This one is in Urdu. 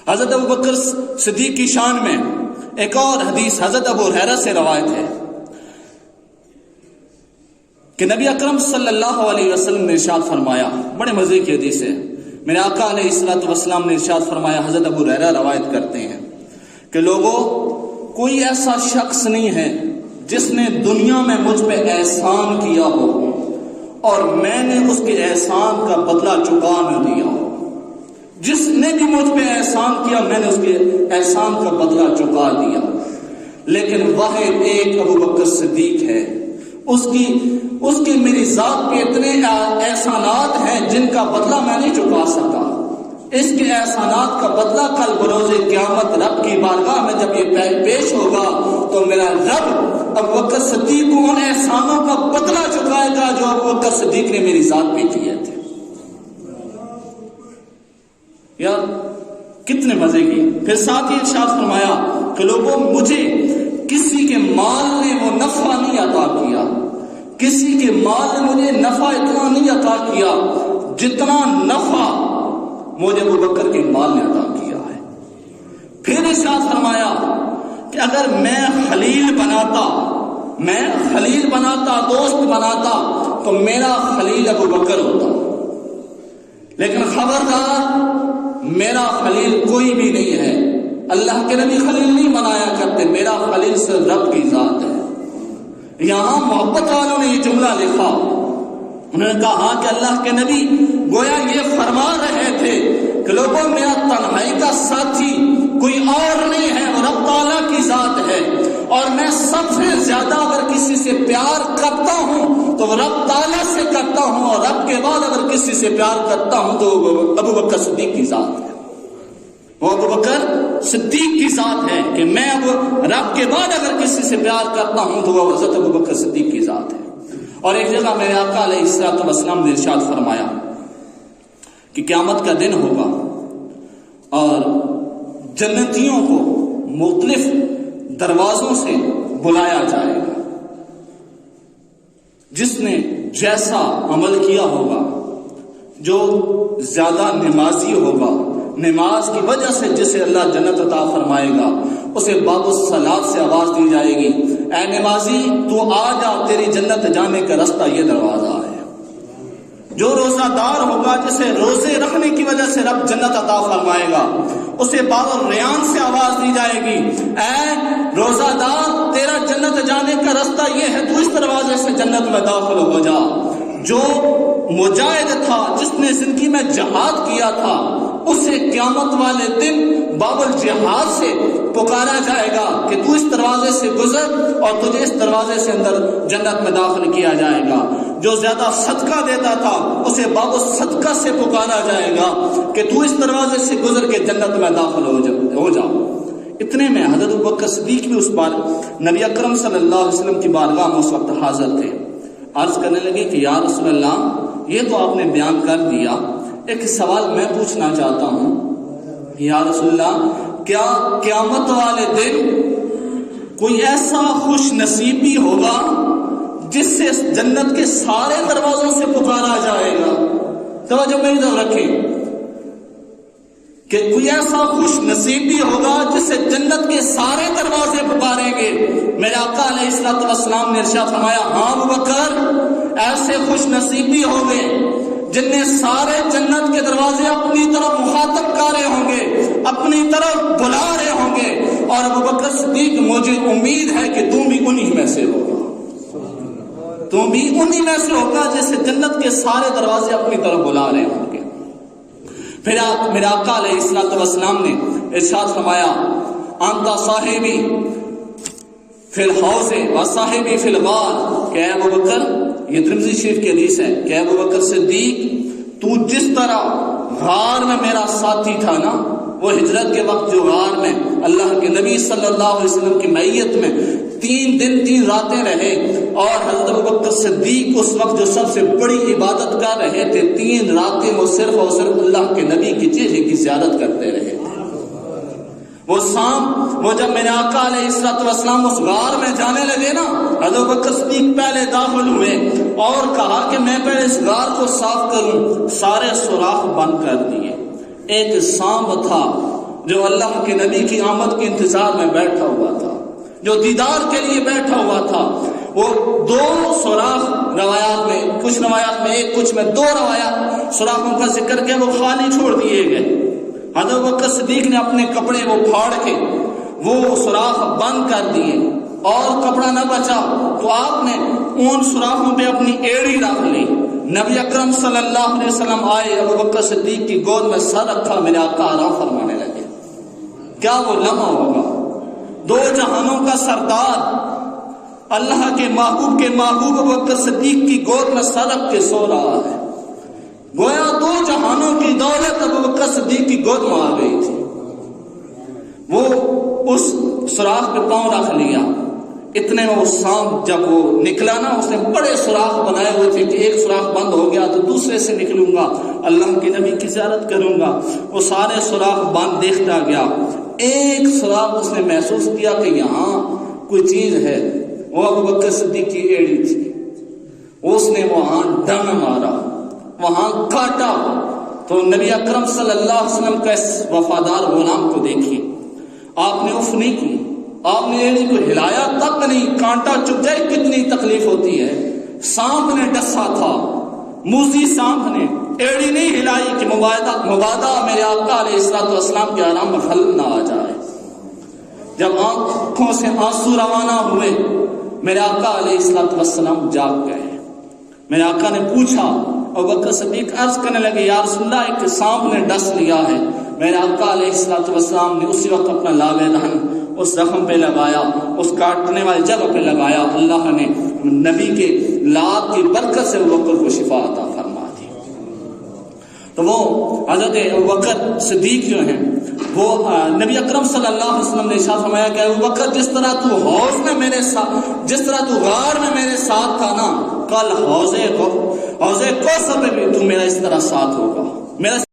حضرت ابو بکر صدیق کی شان میں ایک اور حدیث حضرت ابو ہریرہ سے روایت ہے کہ نبی اکرم صلی اللہ علیہ وسلم نے ارشاد فرمایا، بڑے مزے کی حدیث ہے، میرے آقا علیہ الصلوۃ والسلام نے ارشاد فرمایا، حضرت ابو ہریرہ روایت کرتے ہیں کہ لوگوں، کوئی ایسا شخص نہیں ہے جس نے دنیا میں مجھ پہ احسان کیا ہو اور میں نے اس کے احسان کا بدلہ چکا نہ دیا ہو۔ جس نے بھی مجھ پہ احسان کیا میں نے اس کے احسان کا بدلہ چکا دیا، لیکن واحد ایک ابو بکر صدیق ہے، اس کی میری ذات پہ اتنے احسانات ہیں جن کا بدلہ میں نہیں چکا سکا۔ اس کے احسانات کا بدلہ کل بروز قیامت رب کی بارگاہ میں جب یہ پیش ہوگا تو میرا رب ابو بکر صدیق کو ان احسانوں کا بدلہ چکائے گا جو ابو بکر صدیق نے میری ذات پہ کیے تھے۔ یار کتنے مزے کی۔ پھر ساتھ ہی ارشاد فرمایا کہ لوگوں، مجھے کسی کے مال نے وہ نفع نہیں عطا کیا، کسی کے مال نے مجھے نفع اتنا نہیں عطا کیا جتنا نفع مجھے ابو بکر کے مال نے عطا کیا ہے۔ پھر ارشاد فرمایا کہ اگر میں خلیل بناتا دوست بناتا تو میرا خلیل ابو بکر ہوتا، لیکن خبردار میرا خلیل کوئی بھی نہیں ہے، اللہ کے نبی خلیل نہیں بنایا کرتے، میرا خلیل صرف رب کی ذات ہے۔ یہاں محبت والوں نے یہ جملہ لکھا، انہوں نے کہا کہ اللہ کے نبی گویا یہ فرما رہے تھے کہ لوگوں، میرا تنہائی کا ساتھی کوئی اور نہیں ہے، وہ رب تعالیٰ کی ذات ہے، اور میں سب سے زیادہ اگر کسی سے پیار کرتا ہوں تو وہ رب تعالیٰ سے کرتا ہوں، اور رب کے بعد اگر کسی سے پیار کرتا ہوں تو ابو بکر صدیق کی ذات ہے۔ وہ ابو بکر صدیق کی ذات ہے کہ میں اب رب کے بعد اگر کسی سے پیار کرتا ہوں تو وہ حضرت ابو بکر صدیق کی ذات ہے۔ اور ایک جگہ میرے آقا علیہ الصلوۃ والسلام نے ارشاد فرمایا کہ قیامت کا دن ہوگا اور جنتیوں کو مختلف دروازوں سے بلایا جائے گا، جس نے جیسا عمل کیا ہوگا، جو زیادہ نمازی ہوگا، نماز کی وجہ سے جسے اللہ جنت عطا فرمائے گا، اسے باب الصلاۃ سے آواز دی جائے گی، اے نمازی تو آ جا، تیری جنت جانے کا راستہ یہ دروازہ ہے۔ جو روزہ دار ہوگا، جسے روزے رکھنے کی وجہ سے رب جنت عطا فرمائے گا، اسے باب الریان سے آواز دی جائے گی، اے روزہ دار تیرا جنت جانے کا راستہ یہ ہے، تو اس دروازے سے جنت میں داخل ہو جا۔ جو مجاہد تھا، جس نے زندگی میں جہاد کیا تھا، اسے قیامت والے دن باب الجہاد سے پکارا جائے گا کہ تو اس دروازے سے گزر اور تجھے اس دروازے سے اندر جنت میں داخل کیا جائے گا۔ جو زیادہ صدقہ دیتا تھا، اسے باب الصدقہ سے پکارا جائے گا کہ تو اس دروازے سے گزر کے جنت میں داخل ہو جا۔ اتنے میں حضرت ابو بکر صدیق بھی اس بار نبی اکرم صلی اللہ علیہ وسلم کی بارگاہ میں اس وقت حاضر تھے۔ عرض کرنے لگے کہ یا رسول اللہ، یہ تو آپ نے بیان کر دیا، ایک سوال میں پوچھنا چاہتا ہوں، یا رسول اللہ، کیا قیامت والے دن کوئی ایسا خوش نصیبی ہوگا جس سے جنت کے سارے دروازوں سے پکارا جائے گا؟ توجہ میری طرف رکھیں کہ کوئی ایسا خوش نصیبی ہوگا جس سے جنت کے سارے دروازے پکاریں گے۔ میرے آقا علیہ الصلوۃ والسلام نے ارشاد فرمایا، ہاں ابو بکر، ایسے خوش نصیبی ہوں گے جن میں سارے جنت کے دروازے اپنی طرف مخاطب کر رہے ہوں گے، اپنی طرف بلا رہے ہوں گے، اور ابو بکر صدیق، مجھے امید ہے کہ تم بھی انہی میں سے ہوگا، تم بھی انہی میں سے ہوگا جیسے جنت کے سارے دروازے اپنی طرف بلا رہے ہوں گے۔ پھر میرے آقا علیہ الصلوۃ والسلام نے ارشاد فرمایا، انت صاحبی فی الحوض و صاحبی فی الغار، کہ ابو بکر، یہ ترمذی شریف کی حدیث ہے کہ ابو بکر صدیق، تو جس طرح غار میں میرا ساتھی تھا نا، وہ ہجرت کے وقت جو غار میں اللہ کے نبی صلی اللہ علیہ وسلم کی معیت میں 3 دن 3 راتیں رہے، اور حضرت ابو بکر صدیق اس وقت جو سب سے بڑی عبادت کر رہے تھے، 3 راتیں وہ صرف اور صرف اللہ کے نبی کی چہرے کی زیارت کرتے رہے۔ وہ جب میرے آقا علیہ الصلوۃ والسلام اس غار میں جانے لگے نا، حضرت بکر صدیق پہلے داخل ہوئے اور کہا کہ میں پہلے اس غار کو صاف کروں، سارے سوراخ بند کر دیے۔ ایک سانپ تھا جو اللہ کے نبی کی آمد کے انتظار میں بیٹھا ہوا تھا، جو دیدار کے لیے بیٹھا ہوا تھا، وہ دو سوراخ روایات میں، کچھ روایات میں ایک، کچھ میں دو روایات سوراخوں کا ذکر کیا، وہ خالی چھوڑ دیے گئے۔ حضرت ابوبکر صدیق نے اپنے کپڑے وہ پھاڑ کے وہ سوراخ بند کر دیے اور کپڑا نہ بچا تو آپ نے ان سوراخوں پہ اپنی ایڑی رکھ لی۔ نبی اکرم صلی اللہ علیہ وسلم آئے، ابوبکر صدیق کی گود میں سر رکھا، میرے آقا آرام فرمانے لگے۔ کیا وہ لمحہ ہوگا؟ دو جہانوں کا سردار، اللہ کے محبوب ابوبکر صدیق کی گود میں سر رکھ کے سو رہا ہے۔ گویا دو جہانوں کی دولت ابوبکر صدیق کی گود میں آ گئی تھی۔ وہ اس سوراخ پہ پاؤں رکھ لیا، اتنے میں وہ سانپ جب وہ نکلا نا، اس نے بڑے سوراخ بنائے ہوئے تھے کہ ایک سوراخ بند ہو گیا تو دوسرے سے نکلوں گا، اللہ کے نبی کی زیارت کروں گا۔ وہ سارے سوراخ بند دیکھتا گیا، ایک سوراخ اس نے محسوس کیا کہ یہاں کوئی چیز ہے، وہ ابوبکر صدیق کی ایڑی تھی۔ اس نے وہاں ڈنگ مارا، وہاں کاٹا، تو نبی اکرم صلی اللہ علیہ وسلم کا اس وفادار غلام کو دیکھی، آپ نے اف نہیں کی، آپ نے ایڑی کو ہلایا تک نہیں، کانٹا چپ جائے کتنی تکلیف ہوتی ہے۔ سانپ نے ڈسا تھا، موذی سانپ نے، ایڑی نہیں ہلائی کہ مبادہ میرے آقا علیہ السلام کے آرام میں خلل نہ آ جائے۔ جب آنکھوں سے آنسو روانہ ہوئے، میرے آقا علیہ السلام جاگ گئے۔ میرے آقا نے پوچھا، ابوبکر صدیق عرض کرنے لگے، یا رسول اللہ ایک سانپ نے ڈس لیا ہے۔ میرے آقا علیہ السلام نے اسی وقت اپنا لاب دہن اس زخم پہ لگایا، اس کاٹنے والی جگہ پہ لگایا، اللہ نے نبی کے لاب کی برکت سے ابوبکر کو شفا عطا فرما دی۔ تو وہ حضرت ابوبکر صدیق جو ہیں وہ نبی اکرم صلی اللہ علیہ وسلم نے ارشاد فرمایا کہ ابوبکر جس طرح تو حوض میں میرے ساتھ، جس طرح تو غار میں میرے ساتھ تھا نا، کل حوض کوثر میں بھی تو میرا اس طرح ساتھ ہوگا۔ میرا